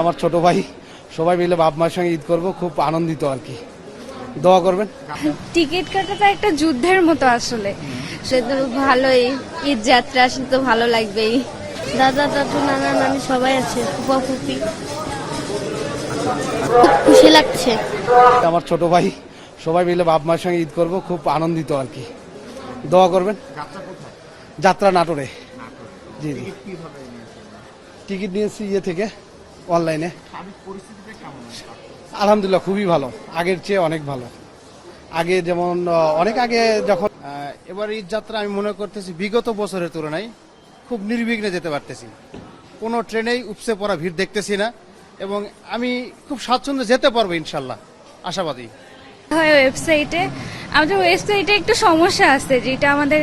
আমার ছোট ভাই সবাই মিলে বাপ মায়ের সঙ্গে ঈদ করব, খুব আনন্দিত আর কি। দোয়া করবেন। টিকিট কাটাটা একটা যুদ্ধের মতো আসলে, সেটা ভালোই। ঈদ যাত্রা আসলে তো ভালো লাগবেই। দাদা দাদু নানা নানি সবাই আছে, ফুপা ফুপি, খুশি লাগছে। আমার ছোট ভাই সবাই মিলে বাপ মায়ের সঙ্গে ঈদ করব, খুব আনন্দিত আর কি। দোয়া করবেন। যাত্রা নাটোরে। জি জি, টিকিট নিয়েছি থেকে অনলাইনে। আলহামদুলিল্লাহ খুবই ভালো, আগের চেয়ে অনেক ভালো। আগে যেমন অনেক আগে যখন এবার ঈদ যাত্রা আমি মনে করতেছি বিগত বছরের তুলনায় খুব নির্বিঘ্নে যেতে পারতেছি। কোনো ট্রেনেই উপসে পড়া ভিড় দেখতেছি না, এবং আমি খুব স্বাচ্ছন্দ্যে যেতে পারবো ইনশাল্লাহ, আশাবাদী। আমাদের ওয়েবসাইটে একটু সমস্যা আছে, যেটা আমাদের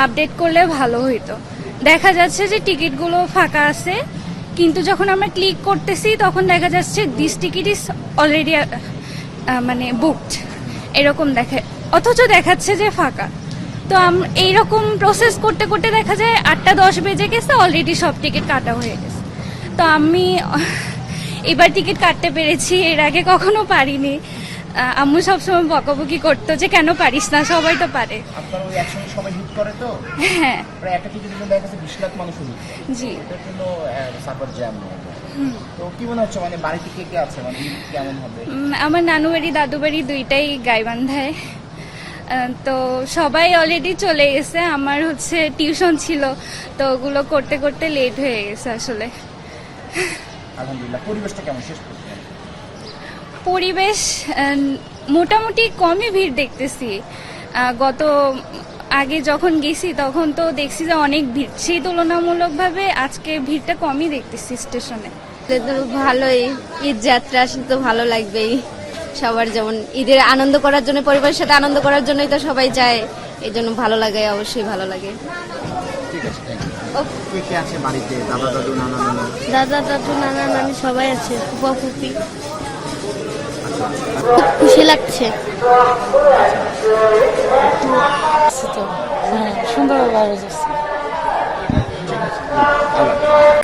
আপডেট করলে ভালো হইতো। দেখা যাচ্ছে যে টিকিটগুলো ফাঁকা আছে, কিন্তু যখন আমরা ক্লিক করতেছি তখন দেখা যাচ্ছে দিস টিকিট ইজ অলরেডি মানে বুকড এরকম দেখে, অথচ দেখাচ্ছে যে ফাঁকা। তো এইরকম প্রসেস করতে করতে দেখা যায় 8:10 বেজে গেছে, অলরেডি সব টিকিট কাটা হয়ে গেছে। তো আমি এবার টিকিট কাটতে পেরেছি, এর আগে কখনো পারিনি। আম্মু সবসময় বকাবকি করতো যে কেন পারিস না, সবাই তো পারে। আপনারা ওই একসঙ্গে সবাই হিট করে তো? হ্যাঁ, প্রায় একটা টিকিটের জন্য দেখা গেছে 20 লাখ মানুষ হিট করে। জি। এটার জন্য সার্ভার জ্যাম হয়। তো কি মনে হচ্ছে, মানে বাড়িতে কে কে আছে, মানে ঈদ কেমন হবে? আমার নানু বাড়ি দাদু বাড়ি দুইটাই গাইবান্ধায়। তো সবাই অলরেডি চলে গেছে। আমার টিউশন ছিল, তো ওগুলো করতে করতে লেট হয়ে গেছে আসলে। আলহামদুলিল্লাহ। পরিবেশটা কেমন শেষ করতে? পরিবেশ মোটামুটি কমই ভিড় দেখতেছি। গত আগে যখন গেছি তখন তো দেখছি যে অনেক ভিড়, সেই তুলনামূলকভাবে আজকে ভিড়টা কমই দেখতেছি স্টেশনে। ভালোই, ঈদ যাত্রা আসলে তো ভালো লাগবেই। সবার যেমন ঈদের আনন্দ করার জন্য, পরিবারের সাথে আনন্দ করার জন্যই তো সবাই যায়, এই জন্য ভালো লাগে, অবশ্যই ভালো লাগে। ঠিক আছে, কে কে আছে বাড়িতে? দাদা দাদু নানা নানি? দাদা দাদু নানা নানি সবাই আছে, ফুপা ফুপি, খুশি লাগছে। সুন্দর লাগছে।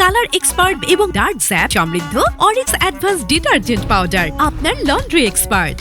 কালার এক্সপার্ট এবং ডার্ক স্যাপ সমৃদ্ধ অরিক্স অ্যাডভান্স ডিটারজেন্ট পাউডার, আপনার লন্ড্রি এক্সপার্ট।